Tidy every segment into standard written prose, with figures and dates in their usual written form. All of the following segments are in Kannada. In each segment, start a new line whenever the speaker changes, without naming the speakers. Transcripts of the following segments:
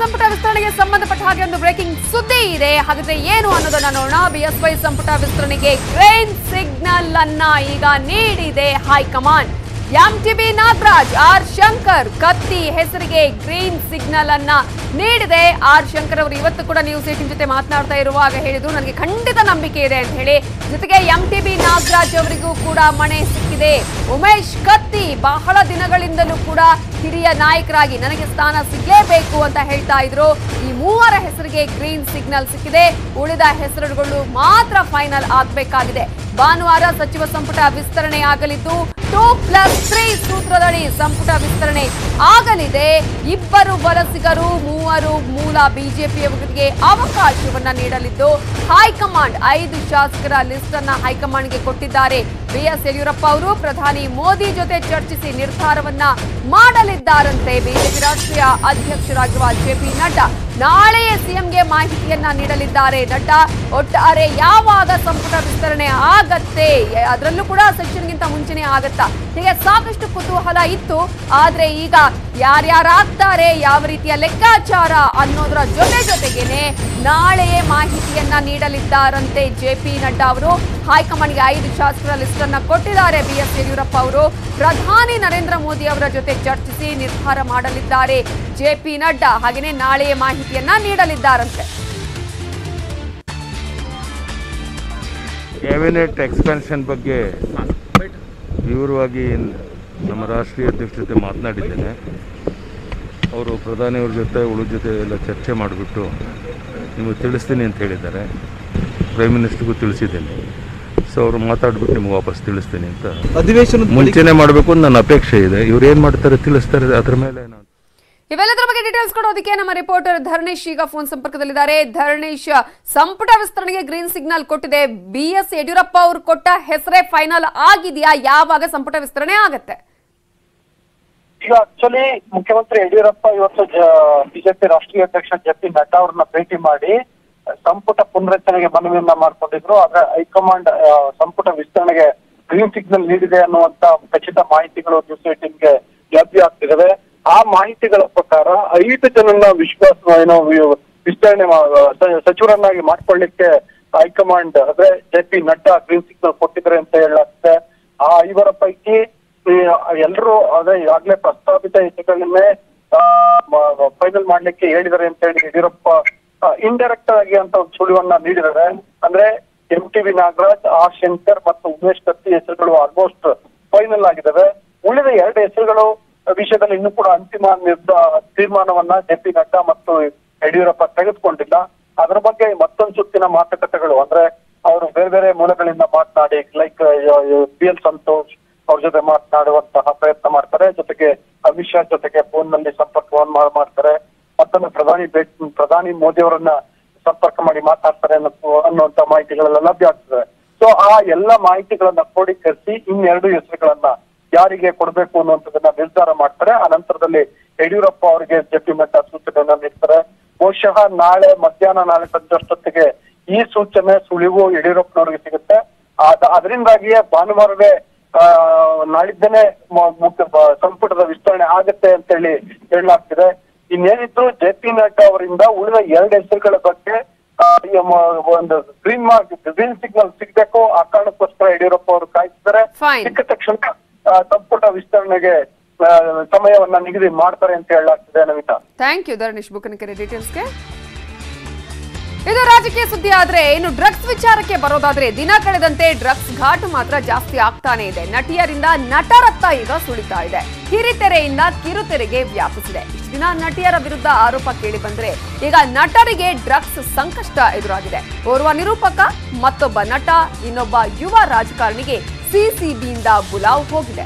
ಸಂಪುಟ ವಿಸ್ತರಣೆಗೆ ಸಂಬಂಧಪಟ್ಟ ಹಾಗೆ ಒಂದು ಬ್ರೇಕಿಂಗ್ ಸುದ್ದಿ ಇದೆ. ಹಾಗಾದ್ರೆ ಏನು ಅನ್ನೋದನ್ನ ನೋಡೋಣ. ಬಿಎಸ್ವೈ ಸಂಪುಟ ವಿಸ್ತರಣೆಗೆ ಗ್ರೀನ್ ಸಿಗ್ನಲ್ ಅನ್ನ ಈಗ ನೀಡಿದೆ high command. MTB Nagaraj, R Shankar Katti ಹೆಸರಿಗೆ ಗ್ರೀನ್ ಸಿಗ್ನಲ್ ಅನ್ನ ನೀಡಿದೆ. ಆರ್ ಶಂಕರ್ ಅವರು ಇವತ್ತು ಕೂಡ ನ್ಯೂಸ್ 18 ಜೊತೆ ಮಾತನಾಡ್ತಾ ಇರುವಾಗ ಹೇಳಿದ್ರು, ನನಗೆ ಖಂಡಿತ ನಂಬಿಕೆ ಇದೆ ಅಂತ ಹೇಳಿ. ಜೊತೆಗೆ ಎಂಟಿಬಿ ನಾಗರಾಜ್ ಅವರಿಗೂ ಕೂಡ ಮಣೆ ಸಿಕ್ಕಿದೆ. ಉಮೇಶ್ ಕತ್ತಿ ಬಹಳ ದಿನಗಳಿಂದಲೂ ಕೂಡ ಹಿರಿಯ ನಾಯಕರಾಗಿ ನನಗೆ ಸ್ಥಾನ ಸಿಗಲೇಬೇಕು ಅಂತ ಹೇಳ್ತಾ ಇದ್ರು. ಈ ಮೂವರ ಹೆಸರಿಗೆ ಗ್ರೀನ್ ಸಿಗ್ನಲ್ ಸಿಕ್ಕಿದೆ. ಉಳಿದ ಹೆಸರುಗಳು ಮಾತ್ರ ಫೈನಲ್ ಆಗಬೇಕಾಗಿದೆ. ಭಾನುವಾರ ಸಚಿವ ಸಂಪುಟ ವಿಸ್ತರಣೆ ಆಗಲಿದ್ದು 2+3 ಸೂತ್ರದಡಿ ಸಂಪುಟ ವಿಸ್ತರಣೆ ಆಗಲಿದೆ. ಇಬ್ಬರು ವಲಸಿಗರು, ಮೂವರು ಮೂಲ ಬಿಜೆಪಿಯವರಿಗೆ ಅವಕಾಶವನ್ನ ನೀಡಲಿದ್ದು ಹೈಕಮಾಂಡ್ 5 ಶಾಸಕರ ಲಿಸ್ಟ್ ಅನ್ನ ಹೈಕಮಾಂಡ್ಗೆ ಕೊಟ್ಟಿದ್ದಾರೆ. ಬಿಎಸ್ ಯಡಿಯೂರಪ್ಪ ಅವರು ಪ್ರಧಾನಿ ಮೋದಿ ಜೊತೆ ಚರ್ಚಿಸಿ ನಿರ್ಧಾರವನ್ನ ಮಾಡಲಿದ್ದಾರಂತೆ. ಬಿಜೆಪಿ ರಾಷ್ಟ್ರೀಯ ಅಧ್ಯಕ್ಷರಾಗಿರುವ ಜೆಪಿ ನಡ್ಡಾ ನಾಳೆಯೇ ಸಿಎಂಗೆ ಮಾಹಿತಿಯನ್ನ ನೀಡಲಿದ್ದಾರೆ. ನಡ್ಡಾ ಒಟ್ಟಾರೆ ಯಾವಾಗ ಸಂಪುಟ ವಿಸ್ತರಣೆ ಆಗತ್ತೆ, ಅದರಲ್ಲೂ ಕೂಡ ಸೆಷನ್ಗಿಂತ ಮುಂಚೆನೇ ಆಗತ್ತಾ, ಹೀಗೆ ಸಾಕಷ್ಟು ಕುತೂಹಲ ಇತ್ತು. ಆದ್ರೆ ಈಗ ಯಾರ್ಯಾರಾಗ್ತಾರೆ, ಯಾವ ರೀತಿಯ ಲೆಕ್ಕಾಚಾರ ಅನ್ನೋದರ ಜೊತೆಗೇನೆ ನಾಳೆಯೇ ಮಾಹಿತಿಯನ್ನ ನೀಡಲಿದ್ದಾರಂತೆ ಜೆಪಿ ನಡ್ಡಾ ಅವರು. ಹೈಕಮಾಂಡ್ಗೆ 5 ಶಾಸಕರ ಲಿಸ್ಟ್ ಅನ್ನ ಕೊಟ್ಟಿದ್ದಾರೆ ಬಿಎಸ್ ಯಡಿಯೂರಪ್ಪ ಅವರು. ಪ್ರಧಾನಿ ನರೇಂದ್ರ ಮೋದಿ ಅವರ ಜೊತೆ ಚರ್ಚಿಸಿ ನಿರ್ಧಾರ ಮಾಡಲಿದ್ದಾರೆ ಜೆಪಿ ನಡ್ಡಾ. ಹಾಗೆಯೇ ನಾಳೆಯೇ ಮಾಹಿತಿಯನ್ನ ನೀಡಲಿದ್ದಾರಂತೆ.
ಕ್ಯಾಬಿನೆಟ್ ಎಕ್ಸ್ಪೆನ್ಷನ್ ಬಗ್ಗೆ ವಿವರವಾಗಿ ನಮ್ಮ ರಾಷ್ಟ್ರೀಯ ಅಧ್ಯಕ್ಷ ಜೊತೆ ಮಾತನಾಡಿದ್ದೇನೆ. ಅವರು ಪ್ರಧಾನಿಯವ್ರ ಜೊತೆ ಉಳಿದ ಜೊತೆ ಎಲ್ಲ ಚರ್ಚೆ ಮಾಡಿಬಿಟ್ಟು ನಿಮಗೆ ತಿಳಿಸ್ತೀನಿ ಅಂತ ಹೇಳಿದ್ದಾರೆ. ಪ್ರೈಮ್ ಮಿನಿಸ್ಟರ್ಗೂ ತಿಳಿಸಿದ್ದೇನೆ. ಸೊ ಅವರು ಮಾತಾಡ್ಬಿಟ್ಟು ನಿಮ್ಗೆ ವಾಪಸ್ ತಿಳಿಸ್ತೀನಿ ಅಂತ ಅಧಿವೇಶನ ಮುಂಚೆನೇ ಮಾಡಬೇಕು ಅಂತ ನನ್ನ ಅಪೇಕ್ಷೆ ಇದೆ. ಇವ್ರು ಏನು ಮಾಡ್ತಾರೆ ತಿಳಿಸ್ತಾರೆ, ಅದ್ರ ಮೇಲೆ ನಾನು
ಇವೆಲ್ಲದರ ಬಗ್ಗೆ ಡೀಟೇಲ್ಸ್ ಕೊಡೋದಕ್ಕೆ ನಮ್ಮ ರಿಪೋರ್ಟರ್ ಧರಣೇಶ್ ಈಗ ಫೋನ್ ಸಂಪರ್ಕದಲ್ಲಿದ್ದಾರೆ. ಧರಣೇಶ್, ಸಂಪುಟ ವಿಸ್ತರಣೆಗೆ ಗ್ರೀನ್ ಸಿಗ್ನಲ್ ಕೊಟ್ಟಿದೆ. ಬಿಎಸ್ ಯಡಿಯೂರಪ್ಪ ಅವರು ಕೊಟ್ಟ ಹೆಸರೇ ಫೈನಲ್ ಆಗಿದೆಯಾ? ಯಾವಾಗ ಸಂಪುಟ ವಿಸ್ತರಣೆ ಆಗತ್ತೆ?
ಈಗ ಆಕ್ಚುಲಿ ಮುಖ್ಯಮಂತ್ರಿ ಯಡಿಯೂರಪ್ಪ ಇವತ್ತು ಬಿಜೆಪಿ ರಾಷ್ಟ್ರೀಯ ಅಧ್ಯಕ್ಷ ಜೆಪಿ ನಡ್ಡಾ ಅವ್ರನ್ನ ಭೇಟಿ ಮಾಡಿ ಸಂಪುಟ ಪುನರಚನೆಗೆ ಮನವಿಯನ್ನ ಮಾಡ್ಕೊಂಡಿದ್ರು. ಆದ್ರೆ ಹೈಕಮಾಂಡ್ ಸಂಪುಟ ವಿಸ್ತರಣೆಗೆ ಗ್ರೀನ್ ಸಿಗ್ನಲ್ ನೀಡಿದೆ ಅನ್ನುವಂತ ಖಚಿತ ಮಾಹಿತಿಗಳು ನ್ಯೂಸ್ 18ಗೆ ಲಭ್ಯ ಆಗ್ತಿದ್ದಾವೆ. ಆ ಮಾಹಿತಿಗಳ ಪ್ರಕಾರ 5 ಜನನ್ನ ವಿಸ್ತರಣೆ ಸಚಿವರನ್ನಾಗಿ ಮಾಡ್ಕೊಳ್ಳಿಕ್ಕೆ ಹೈಕಮಾಂಡ್ ಅಂದ್ರೆ ಜೆಪಿ ನಡ್ಡಾ ಗ್ರೀನ್ ಸಿಗ್ನಲ್ ಕೊಟ್ಟಿದ್ದಾರೆ ಅಂತ ಹೇಳಲಾಗ್ತದೆ. ಆ 5 ಪೈಕಿ ಎಲ್ಲರೂ ಅದೇ ಈಗಾಗಲೇ ಪ್ರಸ್ತಾಪಿತ ಹೆಸರುಗಳನ್ನೇ ಫೈನಲ್ ಮಾಡ್ಲಿಕ್ಕೆ ಹೇಳಿದ್ದಾರೆ ಅಂತ ಹೇಳಿ ಯಡಿಯೂರಪ್ಪ ಇಂಡೈರೆಕ್ಟ್ ಆಗಿ ಅಂತ ಒಂದು ಸುಳಿವನ್ನ ನೀಡಿದ್ದಾರೆ. ಅಂದ್ರೆ ಎಂಟಿಬಿ ನಾಗರಾಜ್, ಆರ್ ಶಂಕರ್ ಮತ್ತು ಉಮೇಶ್ ಕತ್ತಿ ಹೆಸರುಗಳು ಆಲ್ಮೋಸ್ಟ್ ಫೈನಲ್ ಆಗಿದ್ದಾವೆ. ಉಳಿದ 2 ಹೆಸರುಗಳು ವಿಷಯದಲ್ಲಿ ಇನ್ನೂ ಕೂಡ ಅಂತಿಮ ತೀರ್ಮಾನವನ್ನ ಜೆಪಿ ನಡ್ಡಾ ಮತ್ತು ಯಡಿಯೂರಪ್ಪ ತೆಗೆದುಕೊಂಡಿಲ್ಲ. ಅದರ ಬಗ್ಗೆ ಮತ್ತೊಂದು ಸುತ್ತಿನ ಮಾತುಕತೆಗಳು ಅಂದ್ರೆ ಅವರು ಬೇರೆ ಬೇರೆ ಮೂಲಗಳಿಂದ ಮಾತನಾಡಿ ಲೈಕ್ PL ಸಂತೋಷ್ ಅವ್ರ ಜೊತೆ ಮಾತನಾಡುವಂತಹ ಪ್ರಯತ್ನ ಮಾಡ್ತಾರೆ. ಜೊತೆಗೆ ಅಮಿತ್ ಶಾ ಜೊತೆಗೆ ಫೋನ್ ನಲ್ಲಿ ಸಂಪರ್ಕವನ್ನು ಮಾಡ್ತಾರೆ. ಮತ್ತೊಮ್ಮೆ ಪ್ರಧಾನಿ ಮೋದಿ ಅವರನ್ನ ಸಂಪರ್ಕ ಮಾಡಿ ಮಾತಾಡ್ತಾರೆ ಅನ್ನುವಂತ ಮಾಹಿತಿಗಳೆಲ್ಲ ಲಭ್ಯ ಆಗ್ತದೆ. ಸೊ ಆ ಎಲ್ಲ ಮಾಹಿತಿಗಳನ್ನ ಕ್ರೋಢೀಕರಿಸಿ ಇನ್ನೆರಡು ಹೆಸರುಗಳನ್ನ ಯಾರಿಗೆ ಕೊಡಬೇಕು ಅನ್ನುವಂಥದ್ದನ್ನ ನಿರ್ಧಾರ ಮಾಡ್ತಾರೆ. ಆ ನಂತರದಲ್ಲಿ ಯಡಿಯೂರಪ್ಪ ಅವರಿಗೆ ಜೆಪಿ ನಡ್ಡಾ ಸೂಚನೆಯನ್ನ ನೀಡ್ತಾರೆ. ಬಹುಶಃ ನಾಳೆ ಮಧ್ಯಾಹ್ನ, ನಾಳೆ ಸಂಜೆ ಈ ಸೂಚನೆ ಸುಳಿವು ಯಡಿಯೂರಪ್ಪನವರಿಗೆ ಸಿಗುತ್ತೆ. ಅದರಿಂದಾಗಿಯೇ ಭಾನುವಾರವೇ ನಾಳಿದ್ದೇನೆ ಸಂಪುಟದ ವಿಸ್ತರಣೆ ಆಗತ್ತೆ ಅಂತ ಹೇಳಿ ಹೇಳಲಾಗ್ತಿದೆ. ಇನ್ನೇನಿದ್ರು ಜೆಪಿ ನಡ್ಡಾ ಅವರಿಂದ ಉಳಿದ 2 ಹೆಸರುಗಳ ಬಗ್ಗೆ ಒಂದು ಗ್ರೀನ್ ಸಿಗ್ನಲ್ ಸಿಗ್ಬೇಕು. ಆ ಕಾರಣಕ್ಕೋಸ್ಕರ ಯಡಿಯೂರಪ್ಪ ಅವರು ಕಾಯ್ತಿದ್ದಾರೆ. ಸಿಕ್ಕ ತಕ್ಷಣ ಸಂಪುಟ ವಿಸ್ತರಣೆಗೆ ಸಮಯವನ್ನ ನಿಗದಿ ಮಾಡ್ತಾರೆ ಅಂತ ಹೇಳಲಾಗ್ತಿದೆ. ನವಿತಾ,
ಥ್ಯಾಂಕ್ ಯು ಧರಣೇಶ್ ಬುಕ್ಕನಕೆರೆ ಡೀಟೇಲ್ಸ್ಗೆ. ಇದು ರಾಜಕೀಯ ಸುದ್ದಿ. ಆದ್ರೆ ಇನ್ನು ಡ್ರಗ್ಸ್ ವಿಚಾರಕ್ಕೆ ಬರೋದಾದ್ರೆ ದಿನ ಕಳೆದಂತೆ ಡ್ರಗ್ಸ್ ಘಾಟು ಮಾತ್ರ ಜಾಸ್ತಿ ಆಗ್ತಾನೆ ಇದೆ. ನಟಿಯರಿಂದ ನಟರತ್ತ ಈಗ ಸುಳಿತಾ ಇದೆ. ಹಿರಿತೆರೆಯಿಂದ ಕಿರುತೆರೆಗೆ ವ್ಯಾಪಿಸಿದೆ. ಇಷ್ಟು ದಿನ ನಟಿಯರ ವಿರುದ್ಧ ಆರೋಪ ಕೇಳಿ ಬಂದ್ರೆ ಈಗ ನಟರಿಗೆ ಡ್ರಗ್ಸ್ ಸಂಕಷ್ಟ ಎದುರಾಗಿದೆ. ಓರ್ವ ನಿರೂಪಕ, ಮತ್ತೊಬ್ಬ ನಟ, ಇನ್ನೊಬ್ಬ ಯುವ ರಾಜಕಾರಣಿಗೆ ಸಿಸಿಬಿಯಿಂದ ಬುಲಾವ್ ಹೋಗಿದೆ.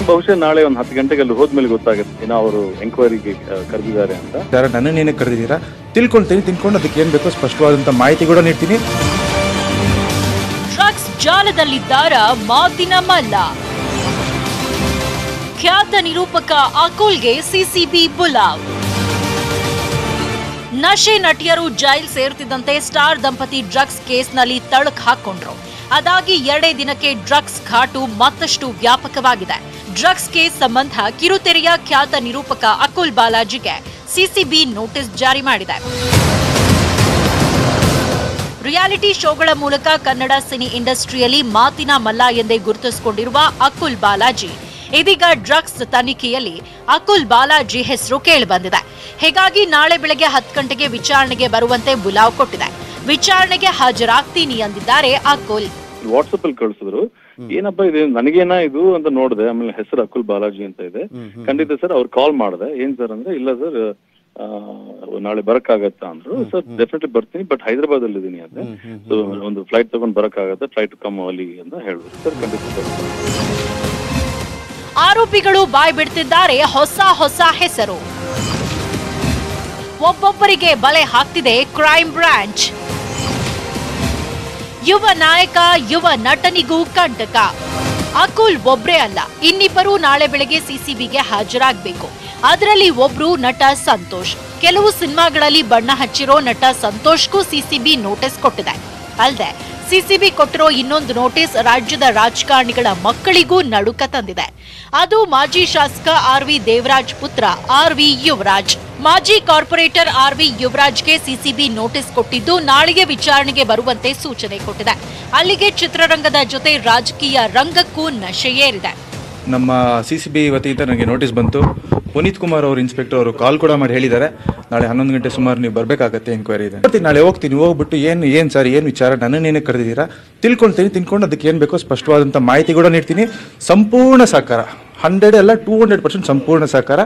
ಬಹುಶಃ ನಾಳೆ ಒಂದು 10 ಗಂಟೆಗೆ ಅಲ್ಲಿ ಹೋದ್ಮೇಲೆ ಗೊತ್ತಾಗುತ್ತೆ ಏನೋ ಅವರು ಎಂಕ್ವೈರಿಗೆ ಕರೆದಿದ್ದಾರೆ ಅಂತ.
ನನ್ನ ನೀನೇ ಕರೆದಿದ್ದೀರಾ, ತಿಳ್ಕೊಂಡು ಅದಕ್ಕೆ ಏನ್ ಬೇಕೋ ಸ್ಪಷ್ಟವಾದಂತ ಮಾಹಿತಿ ಕೂಡ ನೀಡ್ತೀನಿ.
ಡ್ರಗ್ಸ್ ಜಾಲದಲ್ಲಿದ್ದಾರ ಮಾತಿನ ಮಲ್ಲ. ಖ್ಯಾತ ನಿರೂಪಕ ಅಕುಲ್ಗೆ ಸಿಸಿಬಿ ಬುಲಾವ್. ನಶೆ ನಟಿಯರು ಜೈಲ್ ಸೇರುತ್ತಿದ್ದಂತೆ ಸ್ಟಾರ್ ದಂಪತಿ ಡ್ರಗ್ಸ್ ಕೇಸ್ನಲ್ಲಿ ತಳಕ್ ಹಾಕೊಂಡ್ರು. ಅದಾಗಿ 2 ದಿನಕ್ಕೆ ಡ್ರಗ್ಸ್ ಘಾಟು ಮತ್ತಷ್ಟು ವ್ಯಾಪಕವಾಗಿದೆ. ಡ್ರಗ್ಸ್ಗೆ ಸಂಬಂಧ ಕಿರುತೆರೆಯ ಖ್ಯಾತ ನಿರೂಪಕ ಅಕುಲ್ ಬಾಲಾಜಿಗೆ ಸಿಸಿಬಿ ನೋಟಿಸ್ ಜಾರಿ ಮಾಡಿದೆ. ರಿಯಾಲಿಟಿ ಶೋಗಳ ಮೂಲಕ ಕನ್ನಡ ಸಿನಿ ಇಂಡಸ್ಟ್ರಿಯಲ್ಲಿ ಮಾತಿನ ಮಲ್ಲ ಎಂದೇ ಗುರುತಿಸಿಕೊಂಡಿರುವ ಅಕುಲ್ ಬಾಲಾಜಿ ಇದೀಗ ಡ್ರಗ್ಸ್ ತನಿಖೆಯಲ್ಲಿ ಅಕುಲ್ ಬಾಲಾಜಿ ಹೆಸರು ಕೇಳಿಬಂದಿದೆ. ಹೀಗಾಗಿ ನಾಳೆ ಬೆಳಗ್ಗೆ 10 ಗಂಟೆಗೆ ವಿಚಾರಣೆಗೆ ಬರುವಂತೆ ಬುಲಾವ್ ಕೊಟ್ಟಿದೆ. ವಿಚಾರಣೆಗೆ ಹಾಜರಾಗ್ತೀನಿ ಎಂದಿದ್ದಾರೆ ಅಕುಲ್.
ವಾಟ್ಸಪ್ ಅಲ್ಲಿ ಕಳಿಸಿದ್ರು, ಏನಪ್ಪಾ ಇದೆ ನನಗೇನಾ ಇದು ಅಂತ ನೋಡಿದೆ. ಆಮೇಲೆ ಹೆಸರು ಅಕುಲ್ ಬಾಲಾಜಿ ಅಂತ ಇದೆ. ಖಂಡಿತ ಸರ್ ಅವ್ರು ಕಾಲ್ ಮಾಡಿದೆ. ಏನ್ ಸರ್ ಅಂದ್ರೆ, ಇಲ್ಲ ಸರ್ ನಾಳೆ ಬರಕ್ಕಾಗತ್ತಾ ಅಂದ್ರು. ಸರ್ ಡೆಫಿನೆಟ್ಲಿ ಬರ್ತೀನಿ, ಬಟ್ ಹೈದರಾಬಾದ್ ಅಲ್ಲಿ ಇದೀನಿ ಅಂತ. ಸೊ ಒಂದು ಫ್ಲೈಟ್ ತಗೊಂಡ್ ಬರಕ್ಕಾಗತ್ತೆ, ಫ್ಲೈಟ್ ಕಮ್ ಅಲ್ಲಿ ಅಂತ ಹೇಳಿದ್ರು. ಸರ್ ಖಂಡಿತ ಬರ್ತೀನಿ.
ಆರೋಪಿಗಳು ಬಾಯ್ ಬಿಡ್ತಿದ್ದಾರೆ ಹೊಸ ಹೆಸರು. ಒಬ್ಬೊಬ್ಬರಿಗೆ ಬಲೆ ಹಾಕ್ತಿದೆ ಕ್ರೈಮ್ ಬ್ರಾಂಚ್. ಯುವ ನಾಯಕ ಯುವ ನಟನಿಗೂ ಕಂಟಕ. ಅಕುಲ್ ಒಬ್ರೇ ಅಲ್ಲ, ಇನ್ನಿಬ್ಬರು ನಾಳೆ ಬೆಳಗ್ಗೆ ಸಿಸಿಬಿಗೆ ಹಾಜರಾಗಬೇಕು. ಅದರಲ್ಲಿ ಒಬ್ರು ನಟ ಸಂತೋಷ್. ಕೆಲವು ಸಿನಿಮಾಗಳಲ್ಲಿ ಬಣ್ಣ ಹಚ್ಚಿರೋ ನಟ ಸಂತೋಷ್ಗೂ ಸಿಸಿಬಿ ನೋಟಿಸ್ ಕೊಟ್ಟಿದೆ. ಅಲ್ಲದೆ ಸಿಸಿಬಿ ಕೊಟ್ಟಿರೋ ಇನ್ನೊಂದು ನೋಟಿಸ್ ರಾಜ್ಯದ ರಾಜಕಾರಣಿಗಳ ಮಕ್ಕಳಿಗೂ ನಡುಕ ತಂದಿದೆ. ಅದು ಮಾಜಿ ಶಾಸಕ ಆರ್.ವಿ. ದೇವರಾಜ್ ಪುತ್ರ ಆರ್.ವಿ. ಯುವರಾಜ್. ಮಾಜಿ ಕಾರ್ಪೊರೇಟರ್ ಆರ್.ವಿ. ಯುವರಾಜ್ಗೆ ಸಿಸಿಬಿ ನೋಟಿಸ್ ಕೊಟ್ಟಿದ್ದು ನಾಳೆಗೆ ವಿಚಾರಣೆಗೆ ಬರುವಂತೆ ಸೂಚನೆ ಕೊಟ್ಟಿದೆ. ಅಲ್ಲಿಗೆ ಚಿತ್ರರಂಗದ ಜೊತೆ ರಾಜಕೀಯ ರಂಗಕ್ಕೂ ನಶೆಯೇರಿದೆ.
ನಮ್ಮ ಸಿಸಿಬಿ ವತಿಯಿಂದ ನನಗೆ ನೋಟಿಸ್ ಬಂತು. ಪುನೀತ್ ಕುಮಾರ್ ಅವರು ಇನ್ಸ್ಪೆಕ್ಟರ್ ಅವರು ಕಾಲ್ ಕೂಡ ಮಾಡಿ ಹೇಳಿದ್ದಾರೆ, ನಾಳೆ 11 ಗಂಟೆ ಸುಮಾರು ನೀವು ಬರಬೇಕಾಗತ್ತೆ, ಎಂಕ್ವೈರಿ ಇದೆ. ನಾಳೆ ಹೋಗ್ತೀನಿ, ಹೋಗ್ಬಿಟ್ಟು ಏನು ಸರ್ ಏನು ವಿಚಾರ, ನನ್ನನ್ನೇನೇ ಕರೆದಿದ್ದೀರಾ ತಿಳ್ಕೊಂಡು ಅದಕ್ಕೆ ಏನು ಬೇಕೋ ಸ್ಪಷ್ಟವಾದಂಥ ಮಾಹಿತಿ ಕೂಡ ನೀಡ್ತೀನಿ. ಸಂಪೂರ್ಣ ಸಹಕಾರ 100 ಅಲ್ಲ 200% ಸಂಪೂರ್ಣ ಸಹಕಾರ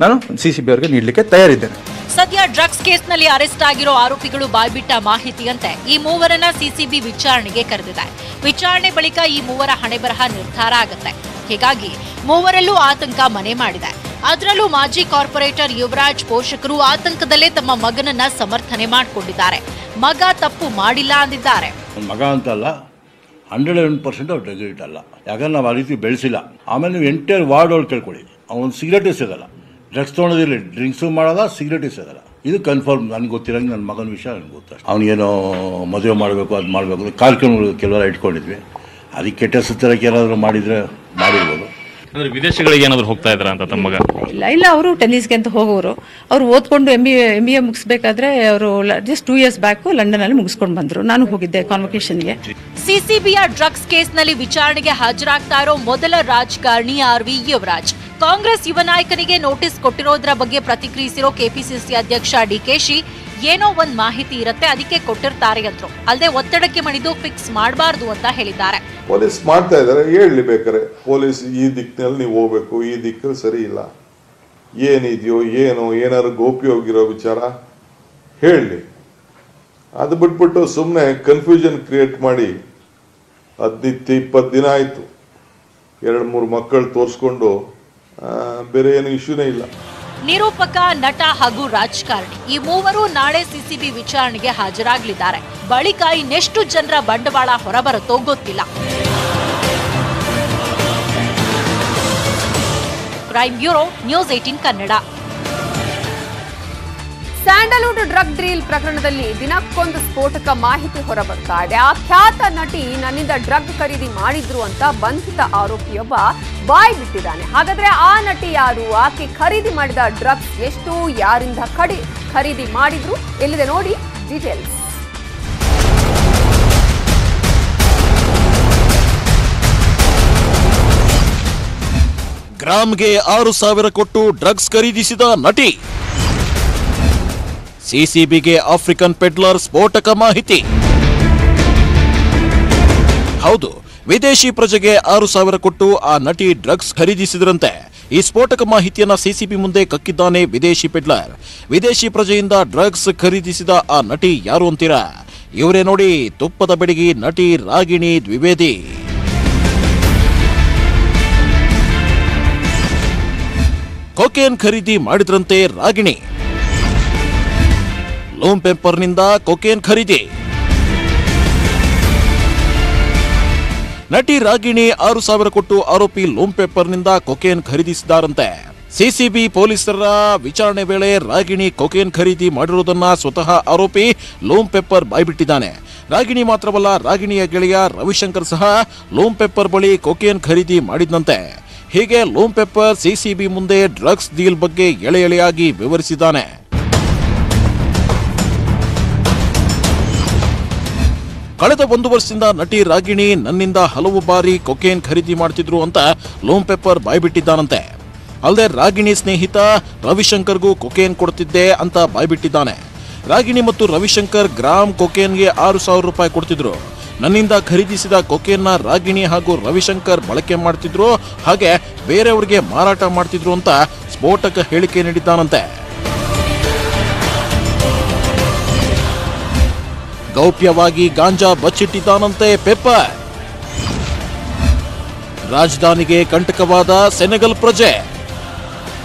ನಾನು ಸಿಸಿಬಿ ಅವರಿಗೆ ನೀಡಲಿಕ್ಕೆ ತಯಾರಿದ್ದೇನೆ.
ಸದ್ಯ ಡ್ರಗ್ಸ್ ಕೇಸ್ನಲ್ಲಿ ಅರೆಸ್ಟ್ ಆಗಿರೋ ಆರೋಪಿಗಳು ಬಾಯ್ಬಿಟ್ಟ ಮಾಹಿತಿಯಂತೆ ಈ ಮೂವರನ್ನ ಸಿಸಿಬಿ ವಿಚಾರಣೆಗೆ ಕರೆದಿದೆ. ವಿಚಾರಣೆ ಬಳಿಕ ಈ ಮೂವರ ಹಣೆಬರಹ ನಿರ್ಧಾರ ಆಗುತ್ತೆ. ಹೀಗಾಗಿ ಮೂವರಲ್ಲೂ ಆತಂಕ ಮನೆ ಮಾಡಿದೆ. ಅದರಲ್ಲೂ ಮಾಜಿ ಕಾರ್ಪೊರೇಟರ್ ಯುವರಾಜ್ ಪೋಷಕರು ಆತಂಕದಲ್ಲೇ ತಮ್ಮ ಮಗನನ್ನ ಸಮರ್ಥನೆ ಮಾಡಿಕೊಂಡಿದ್ದಾರೆ. ಮಗ ತಪ್ಪು ಮಾಡಿಲ್ಲ ಅಂದಿದ್ದಾರೆ.
ಮಗ ಅಂತಲ್ಲ, 101% ಅವ್ರು ಡ್ರಗ್ ಅಲ್ಲ. ಯಾಕಂದ್ರೆ ನಾವು ಆ ರೀತಿ ಬೆಳೆಸಿಲ್ಲ. ಆಮೇಲೆ ನೀವು ಎಂಟೈರ್ ವಾರ್ಡ್ ಅವ್ರು ಕೇಳ್ಕೊಳ್ಳಿ, ಅವನು ಸಿಗರೇಟೇ ಸಿಗಲ್ಲ, ಡ್ರಗ್ಸ್ ತೊಗೊಳೋದಿಲ್ಲ, ಡ್ರಿಂಕ್ಸು ಮಾಡೋದ, ಸಿಗರೇಟೇ ಸಿಗಲ್ಲ. ಇದು ಕನ್ಫರ್ಮ್. ನನಗೆ ಗೊತ್ತಿರಂಗೆ ನನ್ನ ಮಗನ ವಿಷಯ ನನಗೆ ಗೊತ್ತು. ಅವನಿಗೇನೋ ಮದುವೆ ಮಾಡಬೇಕು, ಅದು ಮಾಡಬೇಕು, ಕಾರ್ಯಕ್ರಮಗಳು ಕೆಲವೆಲ್ಲ ಇಟ್ಕೊಂಡಿದ್ವಿ. ಅದಕ್ಕೆ ಕೆಟ್ಟ ಸುತ್ತರಕ್ಕೆ ಏನಾದರೂ ಮಾಡಿದರೆ ಮಾಡಿರ್ಬೋದು.
ಅಂದ್ರೆ ವಿದೇಶಗಳಿಗೆ ಏನಾದ್ರು ಹೋಗ್ತಾ ಇದ್ರ ಅಂತ ತಮ್ಮ ಮಗ?
ಇಲ್ಲ, ಅವರು ಟೆನ್ನಿಸ್ಗೆ ಅಂತ ಹೋಗೋರು. ಅವ್ರು ಓದ್ಕೊಂಡು MBA ಮುಗಿಸ್ಬೇಕಾದ್ರೆ ಅವರು ಜಸ್ಟ್ 2 years ಬ್ಯಾಕ್ ಲಂಡನ್ ಅಲ್ಲಿ ಮುಗಿಸ್ಕೊಂಡು ಬಂದ್ರು. ನಾನು ಹೋಗಿದ್ದೆ ಕಾನ್ವೊಕೇಶನ್ಗೆ.
ಸಿಸಿಬಿಯ ಡ್ರಗ್ಸ್ ಕೇಸ್ನಲ್ಲಿ ವಿಚಾರಣೆಗೆ ಹಾಜರಾಗ್ತಾ ಇರೋ ಮೊದಲ ರಾಜಕಾರಣಿ ಆರ್.ವಿ. ಯುವರಾಜ್. ಕಾಂಗ್ರೆಸ್ ಯುವ ನಾಯಕನಿಗೆ ನೋಟಿಸ್ ಕೊಟ್ಟಿರೋದ್ರ ಬಗ್ಗೆ ಪ್ರತಿಕ್ರಿಯಿಸಿರೋ ಕೆಪಿಸಿಸಿ ಅಧ್ಯಕ್ಷ ಡಿಕೆಶಿ, ಏನೋ ಒಂದ್ ಮಾಹಿತಿ ಇರುತ್ತೆ, ಅದಕ್ಕೆ ಕೊಟ್ಟಿರ್ತಾರೆ ಅಂದ್ರು. ಅಲ್ಲದೆ ಒತ್ತಡಕ್ಕೆ ಮಣಿದು ಫಿಕ್ಸ್ ಮಾಡಬಾರ್ದು ಅಂತ ಹೇಳಿದ್ದಾರೆ.
ಪೊಲೀಸ್ ಮಾಡ್ತಾ ಇದ್ದಾರೆ, ಹೇಳಲಿ ಬೇಕಾರೆ. ಪೊಲೀಸ್ ಈ ದಿಕ್ಕಿನಲ್ಲಿ ನೀವು ಹೋಗ್ಬೇಕು, ಈ ದಿಕ್ಕಲ್ಲಿ ಸರಿ ಇಲ್ಲ, ಏನಿದೆಯೋ ಏನೋ ಏನಾದ್ರು ಗೋಪ್ಯವಾಗಿರೋ ವಿಚಾರ ಹೇಳಲಿ. ಅದು ಬಿಟ್ಬಿಟ್ಟು ಸುಮ್ಮನೆ ಕನ್ಫ್ಯೂಷನ್ ಕ್ರಿಯೇಟ್ ಮಾಡಿ 15-20 ದಿನ ಆಯ್ತು, 2-3 ಮಕ್ಕಳು ತೋರಿಸ್ಕೊಂಡು ಬೇರೆ ಏನು ಇಶ್ಯೂನೇ ಇಲ್ಲ.
ನಿರೂಪಕ, ನಟ ಹಾಗೂ ರಾಜಕಾರಣಿ ಈ ಮೂವರು ನಾಳೆ ಸಿಸಿಬಿ ವಿಚಾರಣೆಗೆ ಹಾಜರಾಗಲಿದ್ದಾರೆ. ಬಳಿಕ ಇನ್ನೆಷ್ಟು ಜನರ ಬಂಡವಾಳ ಹೊರಬರುತ್ತೋ ಗೊತ್ತಿಲ್ಲ. Crime bureau, news 18 Kannada.
Sandalwood drug deal ಪ್ರಕರಣದಲ್ಲಿ ದಿನಕ್ಕೊಂದು ಸ್ಫೋಟಕ ಮಾಹಿತಿ ಹೊರಬರ್ತಾ ಇದೆ. ಆ ಖ್ಯಾತ ನಟಿ ನನ್ನಿಂದ ಡ್ರಗ್ ಖರೀದಿ ಮಾಡಿದ್ರು ಅಂತ ಬಂಧಿತ ಆರೋಪಿಯೊಬ್ಬ ಬಾಯ್ ಬಿಟ್ಟಿದ್ದಾನೆ. ಹಾಗಾದ್ರೆ ಆ ನಟಿ ಯಾರು? ಆಕೆ ಖರೀದಿ ಮಾಡಿದ ಡ್ರಗ್ಸ್ ಎಷ್ಟು? ಯಾರಿಂದ ಖರೀದಿ ಮಾಡಿದ್ರು? ಎಲ್ಲಿದೆ ನೋಡಿ ಡೀಟೇಲ್ಸ್.
ಗ್ರಾಮ್ಗೆ 6,000 ಕೊಟ್ಟು ಡ್ರಗ್ಸ್ ಖರೀದಿಸಿದ ನಟಿ. ಸಿಸಿಬಿಗೆ ಆಫ್ರಿಕನ್ ಪೆಡ್ಲರ್ ಸ್ಫೋಟಕ ಮಾಹಿತಿ. ಹೌದು, ವಿದೇಶಿ ಪ್ರಜೆಗೆ 6,000 ಕೊಟ್ಟು ಆ ನಟಿ ಡ್ರಗ್ಸ್ ಖರೀದಿಸಿದ್ರಂತೆ. ಈ ಸ್ಫೋಟಕ ಮಾಹಿತಿಯನ್ನ ಸಿಸಿಬಿ ಮುಂದೆ ಕಕ್ಕಿದ್ದಾನೆ ವಿದೇಶಿ ಪೆಡ್ಲರ್. ವಿದೇಶಿ ಪ್ರಜೆಯಿಂದ ಡ್ರಗ್ಸ್ ಖರೀದಿಸಿದ ಆ ನಟಿ ಯಾರು ಅಂತೀರಾ? ಇವರೇ ನೋಡಿ, ತುಪ್ಪದ ಬೆಡಗಿ ನಟಿ ರಾಗಿಣಿ ದ್ವಿವೇದಿ. ಕೊಕೇನ್ ಖರೀದಿ ಮಾಡಿದ್ರಂತೆ ರಾಗಿಣಿ. ಲೂಮ್ ಪೇಪರ್ನಿಂದ ಕೊಕೇನ್ ಖರೀದಿ. ನಟಿ ರಾಗಿಣಿ 6,000 ಕೊಟ್ಟು ಆರೋಪಿ ಲೂಮ್ ಪೇಪರ್ನಿಂದ ಕೊಕೇನ್ ಖರೀದಿಸಿದ್ದಾರಂತೆ. ಸಿಸಿಬಿ ಪೊಲೀಸರ ವಿಚಾರಣೆ ವೇಳೆ ರಾಗಿಣಿ ಕೊಕೇನ್ ಖರೀದಿ ಮಾಡಿರುವುದನ್ನ ಸ್ವತಃ ಆರೋಪಿ ಲೂಮ್ ಪೇಪರ್ ಬಾಯ್ಬಿಟ್ಟಿದ್ದಾನೆ. ರಾಗಿಣಿ ಮಾತ್ರವಲ್ಲ, ರಾಗಿಣಿಯ ಗೆಳೆಯ ರವಿಶಂಕರ್ ಸಹ ಲೂಮ್ ಪೆಪ್ಪರ್ ಬಳಿ ಕೊಕೇನ್ ಖರೀದಿ ಮಾಡಿದ್ದಂತೆ. ಹೀಗೆ ಲೂಮ್ ಪೆಪ್ಪರ್ ಸಿಸಿಬಿ ಮುಂದೆ ಡ್ರಗ್ಸ್ ಡೀಲ್ ಬಗ್ಗೆ ಎಳೆ ಎಳೆಯಾಗಿ ವಿವರಿಸಿದ್ದಾನೆ. ಕಳೆದ 1 ವರ್ಷದಿಂದ ನಟಿ ರಾಗಿಣಿ ನನ್ನಿಂದ ಹಲವು ಬಾರಿ ಕೊಕೇನ್ ಖರೀದಿ ಮಾಡ್ತಿದ್ರು ಅಂತ ಲೂಮ್ ಪೆಪ್ಪರ್ ಬಾಯ್ಬಿಟ್ಟಿದ್ದಾನಂತೆ. ಅಲ್ಲದೆ ರಾಗಿಣಿ ಸ್ನೇಹಿತ ರವಿಶಂಕರ್ಗೂ ಕೊಕೇನ್ ಕೊಡ್ತಿದ್ದೆ ಅಂತ ಬಾಯ್ಬಿಟ್ಟಿದ್ದಾನೆ. ರಾಗಿಣಿ ಮತ್ತು ರವಿಶಂಕರ್ ಗ್ರಾಮ್ ಕೊಕೇನ್ಗೆ 6,000 ರೂಪಾಯಿ ಕೊಡ್ತಿದ್ರು. ನನ್ನಿಂದ ಖರೀದಿಸಿದ ಕೊಕೇನ್ನ ರಾಗಿಣಿ ಹಾಗೂ ರವಿಶಂಕರ್ ಬಳಕೆ ಮಾಡ್ತಿದ್ರು, ಹಾಗೆ ಬೇರೆಯವರಿಗೆ ಮಾರಾಟ ಮಾಡ್ತಿದ್ರು ಅಂತ ಸ್ಫೋಟಕ ಹೇಳಿಕೆ ನೀಡಿದ್ದಾನಂತೆ. ಗೌಪ್ಯವಾಗಿ ಗಾಂಜಾ ಬಚ್ಚಿಟ್ಟಿದ್ದಾನಂತೆ ಪೆಪ್ಪರ್. ರಾಜಧಾನಿಗೆ ಕಂಟಕವಾದ ಸೆನೆಗಲ್ ಪ್ರಜೆ.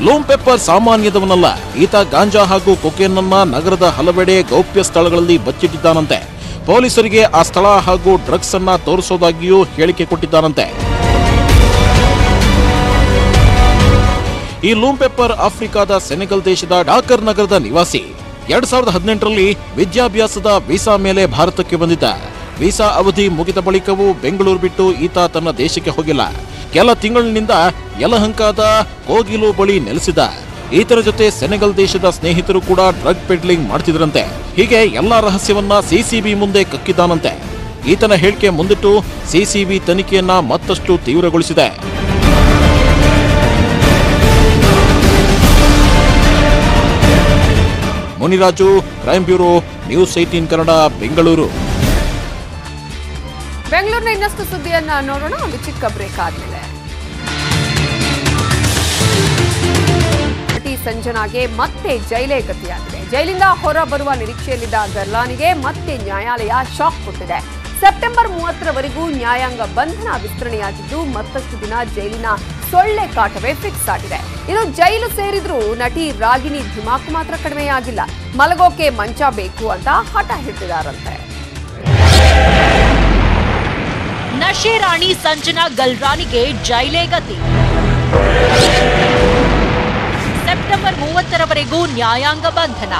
ಲೂಮ್ ಪೆಪ್ಪರ್ ಸಾಮಾನ್ಯದವನಲ್ಲ. ಈತ ಗಾಂಜಾ ಹಾಗೂ ಕೊಕೇನ್ ಅನ್ನ ನಗರದ ಹಲವೆಡೆ ಗೌಪ್ಯ ಸ್ಥಳಗಳಲ್ಲಿ ಬಚ್ಚಿಟ್ಟಿದ್ದಾನಂತೆ. ಪೊಲೀಸರಿಗೆ ಆ ಸ್ಥಳ ಹಾಗೂ ಡ್ರಗ್ಸ್ ಅನ್ನ ತೋರಿಸೋದಾಗಿಯೂ ಹೇಳಿಕೆ ಕೊಟ್ಟಿದ್ದಾನಂತೆ. ಈ ಲೂಮ್ ಪೆಪ್ಪರ್ ಆಫ್ರಿಕಾದ ಸೆನೆಗಲ್ ದೇಶದ ಡಾಕರ್ ನಗರದ ನಿವಾಸಿ. 2018ರಲ್ಲಿ ವಿದ್ಯಾಭ್ಯಾಸದ ವೀಸಾ ಮೇಲೆ ಭಾರತಕ್ಕೆ ಬಂದಿದ್ದ. ವೀಸಾ ಅವಧಿ ಮುಗಿದ ಬಳಿಕವೂ ಬೆಂಗಳೂರು ಬಿಟ್ಟು ಈತ ತನ್ನ ದೇಶಕ್ಕೆ ಹೋಗಿಲ್ಲ. ಕೆಲ ತಿಂಗಳಿನಿಂದ ಯಲಹಂಕದ ಕೋಗಿಲು ಬಳಿ ನೆಲೆಸಿದ. ಈತನ ಜೊತೆ ಸೆನೆಗಲ್ ದೇಶದ ಸ್ನೇಹಿತರು ಕೂಡ ಡ್ರಗ್ ಪೆಡ್ಲಿಂಗ್ ಮಾಡ್ತಿದ್ರಂತೆ. ಹೀಗೆ ಎಲ್ಲಾ ರಹಸ್ಯವನ್ನ ಸಿಸಿಬಿ ಮುಂದೆ ಕಕ್ಕಿದ್ದಾನಂತೆ. ಈತನ ಹೇಳಿಕೆ ಮುಂದಿಟ್ಟು ಸಿಸಿಬಿ ತನಿಖೆಯನ್ನ ಮತ್ತಷ್ಟು ತೀವ್ರಗೊಳಿಸಿದೆ. Muniraju, crime bureau, news 18 Kannada, Bengaluru.
ಬೆಂಗಳೂರಿನ ಇನ್ನಷ್ಟು ಸುದ್ದಿಯನ್ನ ನೋಡೋಣ ಒಂದು ಚಿಕ್ಕ ಬ್ರೇಕ್ ಆದ್ಮೇಲೆ. ನಟಿ ಸಂಜನಾಗೆ ಮತ್ತೆ ಜೈಲೇ ಗತಿಯಾಗಿದೆ. ಜೈಲಿಂದ ಹೊರ ಬರುವ ನಿರೀಕ್ಷೆಯಲ್ಲಿದ್ದ ಗರ್ಲಾನಿಗೆ ಮತ್ತೆ ನ್ಯಾಯಾಲಯ ಶಾಕ್ ಕೊಟ್ಟಿದೆ. ಸೆಪ್ಟೆಂಬರ್ 30ರವರೆಗೂ ನ್ಯಾಯಾಂಗ ಬಂಧನ ವಿಸ್ತರಣೆಯಾಗಿದ್ದು ಮತ್ತಷ್ಟು ದಿನ ಜೈಲಿನ ಸೊಳ್ಳೆ ಕಾಟವೇ ಫಿಕ್ಸ್ ಆಗಿದೆ. ಇನ್ನು ಜೈಲು ಸೇರಿದ್ರೂ ನಟಿ ರಾಗಿಣಿ ಧಿಮಾಕು ಮಾತ್ರ ಕಡಿಮೆಯಾಗಿಲ್ಲ. ಮಲಗೋಕೆ ಮಂಚ ಬೇಕು ಅಂತ ಹಠ ಹಿಡಿದಿದ್ದಾರಂತೆ.
ನಶೆ ರಾಣಿ ಸಂಜನಾ ಗಲ್ರಾನಿಗೆ ಜೈಲೇ ಗತಿ. ಸೆಪ್ಟೆಂಬರ್ 30ರವರೆಗೂ ನ್ಯಾಯಾಂಗ ಬಂಧನ.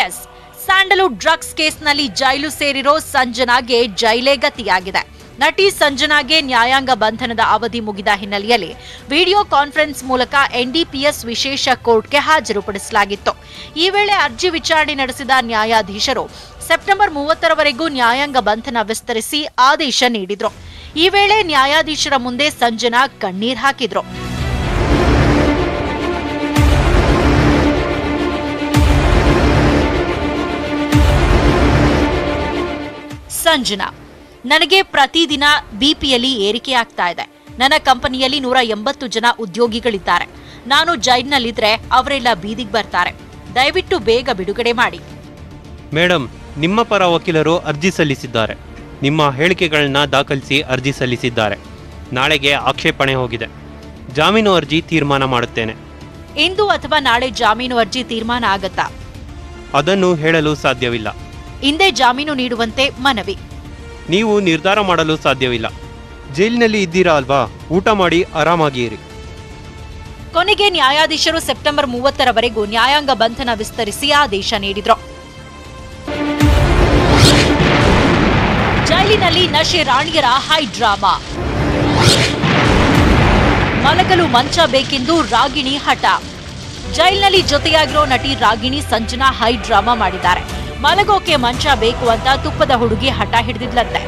ಎಸ್, ಸ್ಯಾಂಡಲ್ವುಡ್ ಡ್ರಗ್ಸ್ ಕೇಸ್ನಲ್ಲಿ ಜೈಲು ಸೇರಿರೋ ಸಂಜನಾಗೆ ಜೈಲೇ ಗತಿಯಾಗಿದೆ. ನಟಿ ಸಂಜನಾಗೆ ನ್ಯಾಯಾಂಗ ಬಂಧನದ ಅವಧಿ ಮುಗಿದ ಹಿನ್ನೆಲೆಯಲ್ಲಿ ವಿಡಿಯೋ ಕಾನ್ಫರೆನ್ಸ್ ಮೂಲಕ ಎನ್ಡಿಪಿಎಸ್ ವಿಶೇಷ ಕೋರ್ಟ್ಗೆ ಹಾಜರುಪಡಿಸಲಾಗಿತ್ತು. ಈ ವೇಳೆ ಅರ್ಜಿ ವಿಚಾರಣೆ ನಡೆಸಿದ ನ್ಯಾಯಾಧೀಶರು ಸೆಪ್ಟೆಂಬರ್ 30ರವರೆಗೂ ನ್ಯಾಯಾಂಗ ಬಂಧನ ವಿಸ್ತರಿಸಿ ಆದೇಶ ನೀಡಿದ್ರು. ಈ ವೇಳೆ ನ್ಯಾಯಾಧೀಶರ ಮುಂದೆ ಸಂಜನಾ ಕಣ್ಣೀರ್ ಹಾಕಿದ್ರು. ಸಂಜನಾ, ನನಗೆ ಪ್ರತಿದಿನ ಬಿಪಿಯಲ್ಲಿ ಏರಿಕೆಯಾಗ್ತಾ ಇದೆ. ನನ್ನ ಕಂಪನಿಯಲ್ಲಿ 180 ಜನ ಉದ್ಯೋಗಿಗಳಿದ್ದಾರೆ. ನಾನು ಜೈಲಿನಲ್ಲಿದ್ರೆ ಅವರೆಲ್ಲ ಬೀದಿಗೆ ಬರ್ತಾರೆ. ದಯವಿಟ್ಟು ಬೇಗ ಬಿಡುಗಡೆ ಮಾಡಿ.
ಮೇಡಮ್, ನಿಮ್ಮ ಪರ ವಕೀಲರು ಅರ್ಜಿ ಸಲ್ಲಿಸಿದ್ದಾರೆ. ನಿಮ್ಮ ಹೇಳಿಕೆಗಳನ್ನ ದಾಖಲಿಸಿ ಅರ್ಜಿ ಸಲ್ಲಿಸಿದ್ದಾರೆ. ನಾಳೆಗೆ ಆಕ್ಷೇಪಣೆ ಹೋಗಿದೆ. ಜಾಮೀನು ಅರ್ಜಿ ತೀರ್ಮಾನ ಮಾಡುತ್ತೇನೆ.
ಇಂದು ಅಥವಾ ನಾಳೆ ಜಾಮೀನು ಅರ್ಜಿ ತೀರ್ಮಾನ ಆಗತ್ತಾ?
ಅದನ್ನು ಹೇಳಲು ಸಾಧ್ಯವಿಲ್ಲ.
ಇಂದೇ ಜಾಮೀನು ನೀಡುವಂತೆ ಮನವಿ.
ನೀವು ನಿರ್ಧಾರ ಮಾಡಲು ಸಾಧ್ಯವಿಲ್ಲ. ಜೈಲಿನಲ್ಲಿ ಇದ್ದೀರಾ ಅಲ್ವಾ, ಊಟ ಮಾಡಿ ಆರಾಮಾಗಿ ಇರಿ.
ಕೊನೆಗೆ ನ್ಯಾಯಾಧೀಶರು ಸೆಪ್ಟೆಂಬರ್ 30ರವರೆಗೂ ನ್ಯಾಯಾಂಗ ಬಂಧನ ವಿಸ್ತರಿಸಿ ಆದೇಶ ನೀಡಿದ್ರು. ಜೈಲಿನಲ್ಲಿ ನಶೆ ರಾಣಿಯರ ಹೈ ಡ್ರಾಮಾ. ಮಲಗಲು ಮಂಚ ಬೇಕೆಂದು ರಾಗಿಣಿ ಹಠ. ಜೈಲಿನಲ್ಲಿ ಜೊತೆಯಾಗಿರೋ ನಟಿ ರಾಗಿಣಿ ಸಂಜನಾ ಹೈ ಡ್ರಾಮಾ ಮಾಡಿದ್ದಾರೆ. ಮಲಗೋಕೆ ಮಂಚ ಬೇಕು ಅಂತ ತುಪ್ಪದ ಹುಡುಗಿ ಹಠ ಹಿಡಿದಿದ್ಲಂತೆ.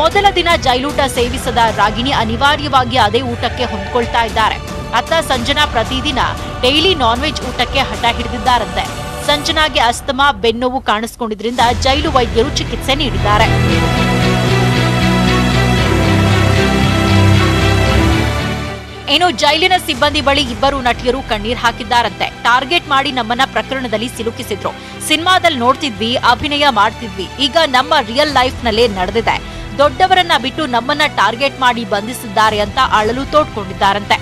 ಮೊದಲ ದಿನ ಜೈಲೂಟ ಸೇವಿಸದ ರಾಗಿಣಿ ಅನಿವಾರ್ಯವಾಗಿ ಅದೇ ಊಟಕ್ಕೆ ಹೊಂದ್ಕೊಳ್ತಾ ಇದ್ದಾರೆ. ಅತ್ತ ಸಂಜನಾ ಪ್ರತಿದಿನ ಡೈಲಿ ನಾನ್ ವೆಜ್ ಊಟಕ್ಕೆ ಹಠ ಹಿಡಿದಿದ್ದಾರಂತೆ. ಸಂಜನಾಗೆ ಅಸ್ತಮಾ, ಬೆನ್ನೋವು ಕಾಣಿಸಿಕೊಂಡಿದ್ರಿಂದ ಜೈಲು ವೈದ್ಯರು ಚಿಕಿತ್ಸೆ ನೀಡಿದ್ದಾರೆ. ಇನ್ನು ಜೈಲಿನ ಸಿಬ್ಬಂದಿ ಬಳಿ ಇಬ್ಬರು ನಟಿಯರು ಕಣ್ಣೀರ್ ಹಾಕಿದ್ದಾರಂತೆ. ಟಾರ್ಗೆಟ್ ಮಾಡಿ ನಮ್ಮನ್ನ ಪ್ರಕರಣದಲ್ಲಿ ಸಿಲುಕಿಸಿದ್ರು. ಸಿನಿಮಾದಲ್ಲಿ ನೋಡ್ತಿದ್ವಿ, ಅಭಿನಯ ಮಾಡ್ತಿದ್ವಿ, ಈಗ ನಮ್ಮ ರಿಯಲ್ ಲೈಫ್ ನಲ್ಲೇ ನಡೆದಿದೆ. ದೊಡ್ಡವರನ್ನ ಬಿಟ್ಟು ನಮ್ಮನ್ನ ಟಾರ್ಗೆಟ್ ಮಾಡಿ ಬಂಧಿಸಿದ್ದಾರೆ ಅಂತ ಅಳಲು ತೋಡ್ಕೊಂಡಿದ್ದಾರಂತೆ.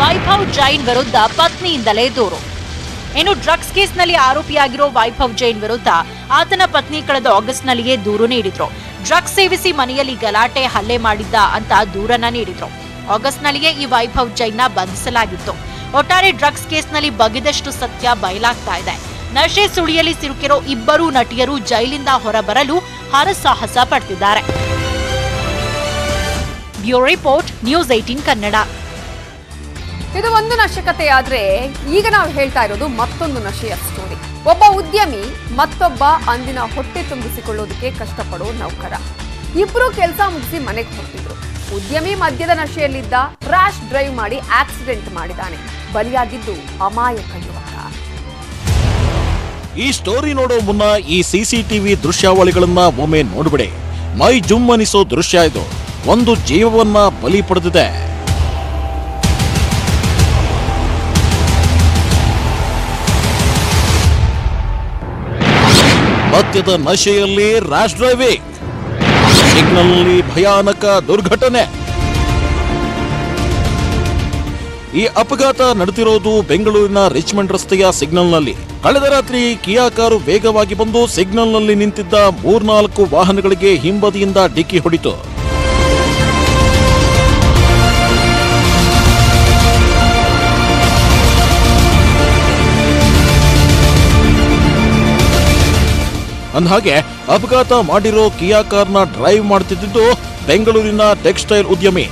ವೈಭವ್ ಜೈನ್ ವಿರುದ್ಧ ಪತ್ನಿಯಿಂದಲೇ ದೂರು. ಇನ್ನು ಡ್ರಗ್ಸ್ ಕೇಸ್ನಲ್ಲಿ ಆರೋಪಿಯಾಗಿರೋ ವೈಭವ್ ಜೈನ್ ವಿರುದ್ಧ ಆತನ ಪತ್ನಿ ಕಳೆದ ಆಗಸ್ಟ್ನಲ್ಲಿಯೇ ದೂರು ನೀಡಿದ್ರು. ಡ್ರಗ್ಸ್ ಸೇವಿಸಿ ಮನೆಯಲ್ಲಿ ಗಲಾಟೆ, ಹಲ್ಲೆ ಮಾಡಿದ್ದ ಅಂತ ದೂರನ್ನ ನೀಡಿದ್ರು. ಆಗಸ್ಟ್ನಲ್ಲಿಯೇ ಈ ವೈಭವ್ ಜೈನ್ನ ಬಂಧಿಸಲಾಗಿತ್ತು. ಒಟ್ಟಾರೆ ಡ್ರಗ್ಸ್ ಕೇಸ್ನಲ್ಲಿ ಬಗೆದಷ್ಟು ಸತ್ಯ ಬಯಲಾಗ್ತಾ ಇದೆ. ನಶೆ ಸುಳಿಯಲ್ಲಿ ಸಿಲುಕಿರೋ ಇಬ್ಬರೂ ನಟಿಯರು ಜೈಲಿಂದ ಹೊರಬರಲು ಹರಸಾಹಸ ಪಡ್ತಿದ್ದಾರೆ. Bureau report, news 18 Kannada.
ಇದು ಒಂದು ನಶೆ ಕಥೆಯಾದ್ರೆ ಈಗ ನಾವು ಹೇಳ್ತಾ ಇರೋದು ಮತ್ತೊಂದು ನಶೆಯ ಸ್ಟೋರಿ. ಒಬ್ಬ ಉದ್ಯಮಿ ಮತ್ತೊಬ್ಬ ಅಂದಿನ ಹೊಟ್ಟೆ ತುಂಬಿಸಿಕೊಳ್ಳೋದಕ್ಕೆ ಕಷ್ಟಪಡೋ ನೌಕರ. ಇಬ್ರು ಕೆಲಸ ಮುಗಿಸಿ ಮನೆಗೆ ಹೊರಟಿದ್ರು. ಉದ್ಯಮಿ ಮದ್ಯದ ನಶೆಯಲ್ಲಿದ್ದ, ರ್ಯಾಶ್ ಡ್ರೈವ್ ಮಾಡಿ ಆಕ್ಸಿಡೆಂಟ್ ಮಾಡಿದಾನೆ. ಬಲಿಯಾಗಿದ್ದು ಅಮಾಯಕ ಯುವಕ.
ಈ ಸ್ಟೋರಿ ನೋಡೋ ಮುನ್ನ ಈ ಸಿಸಿಟಿವಿ ದೃಶ್ಯಾವಳಿಗಳನ್ನ ಒಮ್ಮೆ ನೋಡ್ಬಿಡಿ. ಮೈ ಜುಮ್ ಅನಿಸೋ ದೃಶ್ಯ ಇದು. ಒಂದು ಜೀವವನ್ನ ಬಲಿ ಪಡೆದಿದೆ. ಮದ್ಯದ ನಶೆಯಲ್ಲಿ ರ್ಯಾಶ್ ಡ್ರೈವಿಂಗ್, ಸಿಗ್ನಲ್ನಲ್ಲಿ ಭಯಾನಕ ದುರ್ಘಟನೆ. ಈ ಅಪಘಾತ ನಡೆದಿರೋದು ಬೆಂಗಳೂರಿನ ರಿಚ್ಮಂಡ್ ರಸ್ತೆಯ ಸಿಗ್ನಲ್ನಲ್ಲಿ. ಕಳೆದ ರಾತ್ರಿ ಕಿಯಾ ಕಾರು ವೇಗವಾಗಿ ಬಂದು ಸಿಗ್ನಲ್ನಲ್ಲಿ ನಿಂತಿದ್ದ 3-4 ವಾಹನಗಳಿಗೆ ಹಿಂಬದಿಯಿಂದ ಡಿಕ್ಕಿ ಹೊಡಿತು. ಅಂದಹಾಗೆ ಅಪಘಾತ ಮಾಡಿರೋ ಕಿಯಾ ಕಾರ್ನ ಡ್ರೈವ್ ಮಾಡ್ತಿದ್ದು ಬೆಂಗಳೂರಿನ ಟೆಕ್ಸ್ಟೈಲ್ ಉದ್ಯಮಿ.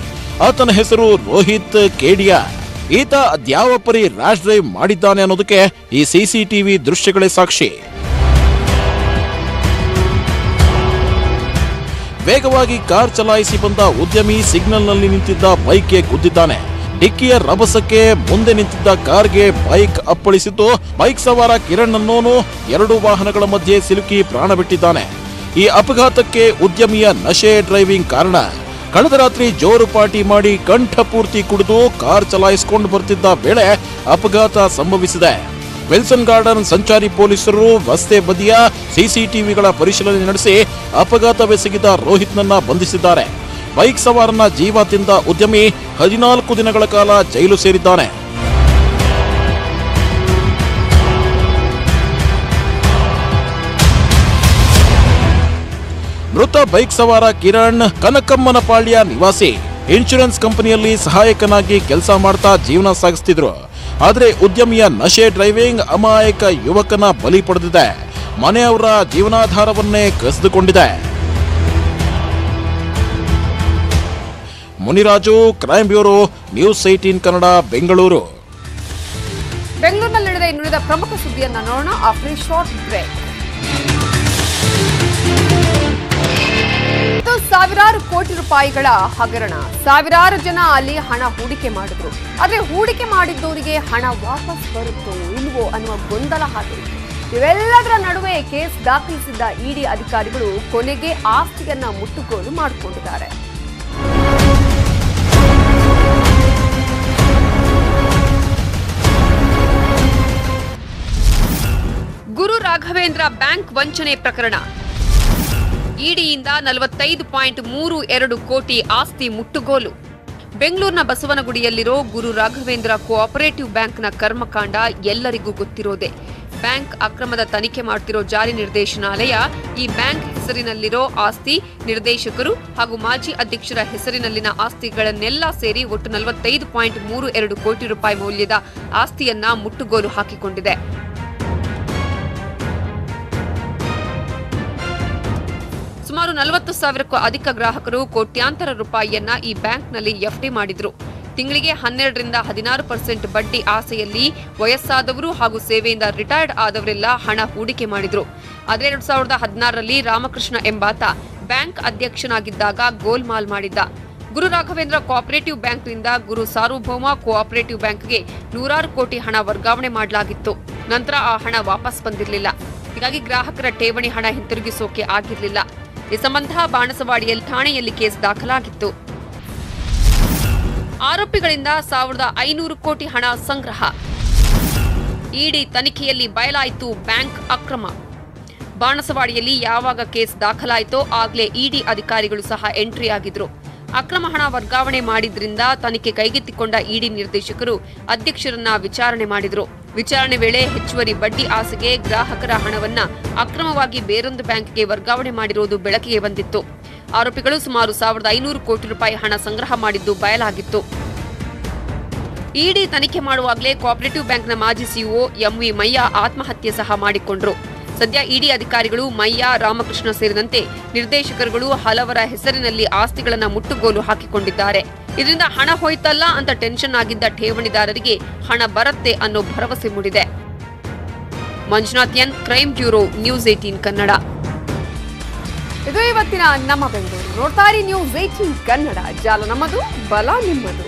ಆತನ ಹೆಸರು ರೋಹಿತ್ ಕೇಡಿಯಾ. ಈತ ಅದ್ಯಾವ ಪರಿ ರ್ಯಾಶ್ ಡ್ರೈವ್ ಮಾಡಿದ್ದಾನೆ ಅನ್ನೋದಕ್ಕೆ ಈ ಸಿಸಿಟಿವಿ ದೃಶ್ಯಗಳೇ ಸಾಕ್ಷಿ. ವೇಗವಾಗಿ ಕಾರ್ ಚಲಾಯಿಸಿ ಬಂದ ಉದ್ಯಮಿ ಸಿಗ್ನಲ್ನಲ್ಲಿ ನಿಂತಿದ್ದ ಬೈಕ್ಗೆ ಗುದ್ದಿದ್ದಾನೆ. ಡಿಕ್ಕಿಯ ರಭಸಕ್ಕೆ ಮುಂದೆ ನಿಂತಿದ್ದ ಕಾರ್ಗೆ ಬೈಕ್ ಅಪ್ಪಳಿಸಿದ್ದು, ಬೈಕ್ ಸವಾರ ಕಿರಣ್ ಅನ್ನೋನು 2 ವಾಹನಗಳ ಮಧ್ಯೆ ಸಿಲುಕಿ ಪ್ರಾಣ ಬಿಟ್ಟಿದ್ದಾನೆ. ಈ ಅಪಘಾತಕ್ಕೆ ಉದ್ಯಮಿಯ ನಶೆ ಡ್ರೈವಿಂಗ್ ಕಾರಣ. ಕಳೆದ ರಾತ್ರಿ ಜೋರು ಪಾರ್ಟಿ ಮಾಡಿ ಕಂಠ ಪೂರ್ತಿ ಕುಡಿದು ಕಾರ್ ಚಲಾಯಿಸಿಕೊಂಡು ಬರ್ತಿದ್ದ ವೇಳೆ ಅಪಘಾತ ಸಂಭವಿಸಿದೆ. ವಿಲ್ಸನ್ ಗಾರ್ಡನ್ ಸಂಚಾರಿ ಪೊಲೀಸರು ರಸ್ತೆ ಬದಿಯ ಸಿಸಿಟಿವಿಗಳ ಪರಿಶೀಲನೆ ನಡೆಸಿ ಅಪಘಾತವೆಸಗಿದ ರೋಹಿತ್ನನ್ನ ಬಂಧಿಸಿದ್ದಾರೆ. ಬೈಕ್ ಸವಾರನ ಜೀವ ತಿಂದ ಉದ್ಯಮಿ 14 ದಿನಗಳ ಕಾಲ ಜೈಲು ಸೇರಿದ್ದಾನೆ. ಮೃತ ಬೈಕ್ ಸವಾರ ಕಿರಣ್ ಕನಕಮ್ಮನಪಾಳ್ಯ ನಿವಾಸಿ. ಇನ್ಶೂರೆನ್ಸ್ ಕಂಪನಿಯಲ್ಲಿ ಸಹಾಯಕನಾಗಿ ಕೆಲಸ ಮಾಡ್ತಾ ಜೀವನ ಸಾಗಿಸ್ತಿದ್ರು. ಆದರೆ ಉದ್ಯಮಿಯ ನಶೆ ಡ್ರೈವಿಂಗ್ ಅಮಾಯಕ ಯುವಕನ ಬಲಿ ಪಡೆದಿದೆ. ಮನೆಯವರ ಜೀವನಾಧಾರವನ್ನೇ ಕಸಿದುಕೊಂಡಿದೆ. Muniraju, crime bureau, news 18 Kannada, Bengaluru.
ಬೆಂಗಳೂರಿನಲ್ಲಿ ನಡೆದ ಇನ್ನುಳಿದ ಪ್ರಮುಖ ಸುದ್ದಿಯನ್ನ ನೋಡೋಣ ಆಫ್ಟರ್ ಶಾರ್ಟ್ ಬ್ರೇಕ್. ಸಾವಿರಾರು ಕೋಟಿ ರೂಪಾಯಿಗಳ ಹಗರಣ. ಸಾವಿರಾರು ಜನ ಅಲ್ಲಿ ಹಣ ಹೂಡಿಕೆ ಮಾಡಿದ್ರು. ಆದ್ರೆ ಹೂಡಿಕೆ ಮಾಡಿದ್ದವರಿಗೆ ಹಣ ವಾಪಸ್ ಬರುತ್ತೋ ಇಲ್ವೋ ಅನ್ನುವ ಗೊಂದಲ ಹಾಕಿತ್ತು. ಇವೆಲ್ಲದರ ನಡುವೆ ಕೇಸ್ ದಾಖಲಿಸಿದ್ದ ಇಡಿ ಅಧಿಕಾರಿಗಳು ಕೊನೆಗೆ ಆಸ್ತಿಯನ್ನ ಮುಟ್ಟುಗೋಲು ಮಾಡಿಕೊಂಡಿದ್ದಾರೆ. ಗುರು ರಾಘವೇಂದ್ರ ಬ್ಯಾಂಕ್ ವಂಚನೆ ಪ್ರಕರಣ. ಇಡಿಯಿಂದ 45.32 ಕೋಟಿ ಆಸ್ತಿ ಮುಟ್ಟುಗೋಲು. ಬೆಂಗಳೂರಿನ ಬಸವನಗುಡಿಯಲ್ಲಿರೋ ಗುರು ರಾಘವೇಂದ್ರ ಕೋಆಪರೇಟಿವ್ ಬ್ಯಾಂಕ್ನ ಕರ್ಮಕಾಂಡ ಎಲ್ಲರಿಗೂ ಗೊತ್ತಿರೋದೆ. ಬ್ಯಾಂಕ್ ಅಕ್ರಮದ ತನಿಖೆ ಮಾಡುತ್ತಿರೋ ಜಾರಿ ನಿರ್ದೇಶನಾಲಯ ಈ ಬ್ಯಾಂಕ್ ಹೆಸರಿನಲ್ಲಿರೋ ಆಸ್ತಿ, ನಿರ್ದೇಶಕರು ಹಾಗೂ ಮಾಜಿ ಅಧ್ಯಕ್ಷರ ಹೆಸರಿನಲ್ಲಿನ ಆಸ್ತಿಗಳನ್ನೆಲ್ಲ ಸೇರಿ ಒಟ್ಟು 45.32 ಕೋಟಿ ರೂಪಾಯಿ ಮೌಲ್ಯದ ಆಸ್ತಿಯನ್ನ ಮುಟ್ಟುಗೋಲು ಹಾಕಿಕೊಂಡಿದೆ. ಸುಮಾರು 40,000ಕ್ಕೂ ಅಧಿಕ ಗ್ರಾಹಕರು ಕೋಟ್ಯಾಂತರ ರೂಪಾಯಿಯನ್ನ ಈ ಬ್ಯಾಂಕ್ನಲ್ಲಿ ಎಫ್ಡಿ ಮಾಡಿದ್ರು. ತಿಂಗಳಿಗೆ 12ರಿಂದ 16% ಬಡ್ಡಿ ಆಸೆಯಲ್ಲಿ ವಯಸ್ಸಾದವರು ಹಾಗೂ ಸೇವೆಯಿಂದ ರಿಟೈರ್ಡ್ ಆದವರೆಲ್ಲ ಹಣ ಹೂಡಿಕೆ ಮಾಡಿದ್ರು. ಆದರೆ 2016ರಲ್ಲಿ ರಾಮಕೃಷ್ಣ ಎಂಬಾತ ಬ್ಯಾಂಕ್ ಅಧ್ಯಕ್ಷನಾಗಿದ್ದಾಗ ಗೋಲ್ಮಾಲ್ ಮಾಡಿದ್ದ. ಗುರು ರಾಘವೇಂದ್ರ ಕೋಆಪರೇಟಿವ್ ಬ್ಯಾಂಕ್ನಿಂದ ಗುರು ಸಾರ್ವಭೌಮ ಕೋಆಪರೇಟಿವ್ ಬ್ಯಾಂಕ್ಗೆ 100 ಕೋಟಿ ಹಣ ವರ್ಗಾವಣೆ ಮಾಡಲಾಗಿತ್ತು. ನಂತರ ಆ ಹಣ ವಾಪಸ್ ಬಂದಿರಲಿಲ್ಲ. ಹೀಗಾಗಿ ಗ್ರಾಹಕರ ಠೇವಣಿ ಹಣ ಹಿಂತಿರುಗಿಸೋಕೆ ಆಗಿರಲಿಲ್ಲ. ಈ ಸಂಬಂಧ ಬಾಣಸವಾಡಿಯಲ್ಲಿ ಠಾಣೆಯಲ್ಲಿ ಕೇಸ್ ದಾಖಲಾಗಿತ್ತು. ಆರೋಪಿಗಳಿಂದ 1,500 ಕೋಟಿ ಹಣ ಸಂಗ್ರಹ. ಇಡಿ ತನಿಖೆಯಲ್ಲಿ ಬಯಲಾಯಿತು ಬ್ಯಾಂಕ್ ಅಕ್ರಮ. ಬಾಣಸವಾಡಿಯಲ್ಲಿ ಯಾವಾಗ ಕೇಸ್ ದಾಖಲಾಯಿತೋ ಆಗಲೇ ಇಡಿ ಅಧಿಕಾರಿಗಳು ಸಹ ಎಂಟ್ರಿ ಆಗಿದ್ರು. ಅಕ್ರಮ ಹಣ ವರ್ಗಾವಣೆ ಮಾಡಿದ್ರಿಂದ ತನಿಖೆ ಕೈಗೆತ್ತಿಕೊಂಡ ಇಡಿ ನಿರ್ದೇಶಕರು ಅಧ್ಯಕ್ಷರನ್ನ ವಿಚಾರಣೆ ಮಾಡಿದ್ರು. ವಿಚಾರಣೆ ವೇಳೆ ಹೆಚ್ಚುವರಿ ಬಡ್ಡಿ ಆಸೆಗೆ ಗ್ರಾಹಕರ ಹಣವನ್ನ ಅಕ್ರಮವಾಗಿ ಬೇರೊಂದು ಬ್ಯಾಂಕ್ಗೆ ವರ್ಗಾವಣೆ ಮಾಡಿರುವುದು ಬೆಳಕಿಗೆ ಬಂದಿತ್ತು. ಆರೋಪಿಗಳು ಸುಮಾರು 1,500 ಕೋಟಿ ರೂಪಾಯಿ ಹಣ ಸಂಗ್ರಹ ಮಾಡಿದ್ದು ಬಯಲಾಗಿತ್ತು. ಇಡಿ ತನಿಖೆ ಮಾಡುವಾಗಲೇ ಕೋಆಪರೇಟಿವ್ ಬ್ಯಾಂಕ್ನ ಮಾಜಿ ಸಿಇಒ ಎಂವಿ ಮಯ್ಯ ಆತ್ಮಹತ್ಯೆ ಸಹ ಮಾಡಿಕೊಂಡ್ರು. ಸದ್ಯ ಇಡಿ ಅಧಿಕಾರಿಗಳು ಮಯ್ಯ, ರಾಮಕೃಷ್ಣ ಸೇರಿದಂತೆ ನಿರ್ದೇಶಕರುಗಳು ಹಲವರ ಹೆಸರಿನಲ್ಲಿ ಆಸ್ತಿಗಳನ್ನು ಮುಟ್ಟುಗೋಲು ಹಾಕಿಕೊಂಡಿದ್ದಾರೆ. ಇದರಿಂದ ಹಣ ಹೋಯ್ತಲ್ಲ ಅಂತ ಟೆನ್ಷನ್ ಆಗಿದ್ದ ಠೇವಣಿದಾರರಿಗೆ ಹಣ ಬರುತ್ತೆ ಅನ್ನೋ ಭರವಸೆ ಮೂಡಿದೆ. Manjunath N, crime bureau, news 18 Kannada.
ಇದು ಇವತ್ತಿನ ನಮ್ಮ ಬೆಂಗಳೂರು. ನೋಡ್ತಾ ಇರಿ ನ್ಯೂಸ್ 18 ಕನ್ನಡ. ಜಾಲ ನಮ್ಮದು, ಬಲ ನಿಮ್ಮದು.